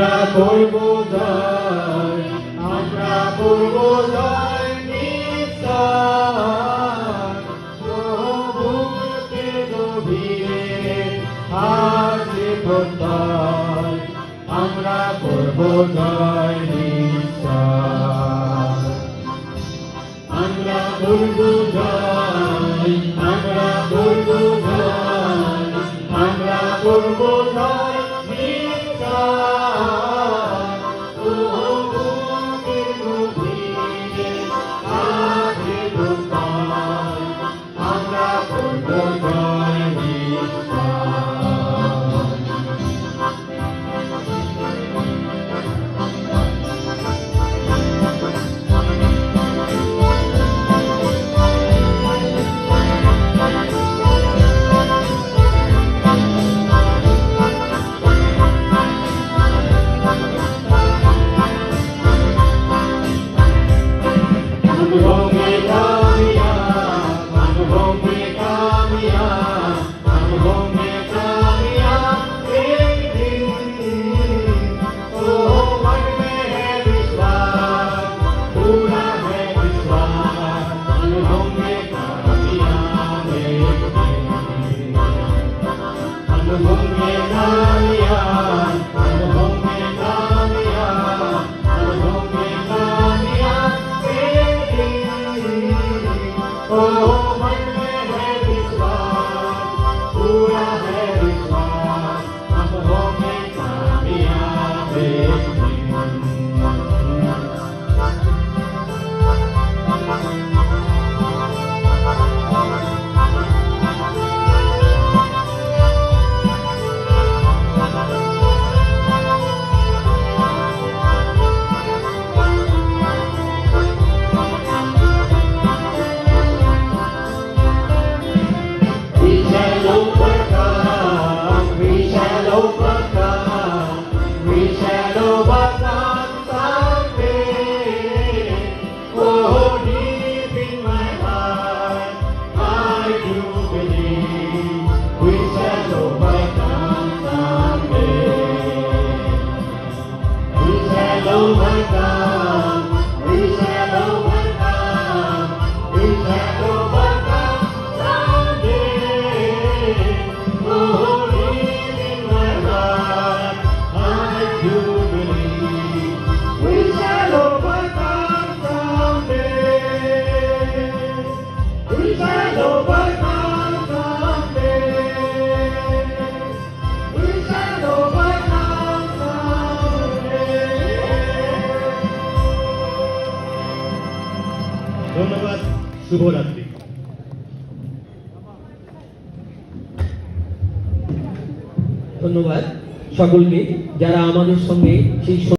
আমরা করব জয়, আমরা করব জয় নিশ্চয়। প্রভুকে গভীরে আছে প্রত্যয়, আমরা করব জয় নিশ্চয়। আমরা করব জয়, আমরা করব জয়, আমরা করব জয় নিশ্চয়। প্রভুকে গভীরে আছে প্রত্যয়, আমরা করব জয় নিশ্চয়। ধন্যবাদ, শুভরাত্রি। ধন্যবাদ সকলকে যারা আমাদের সঙ্গে সেই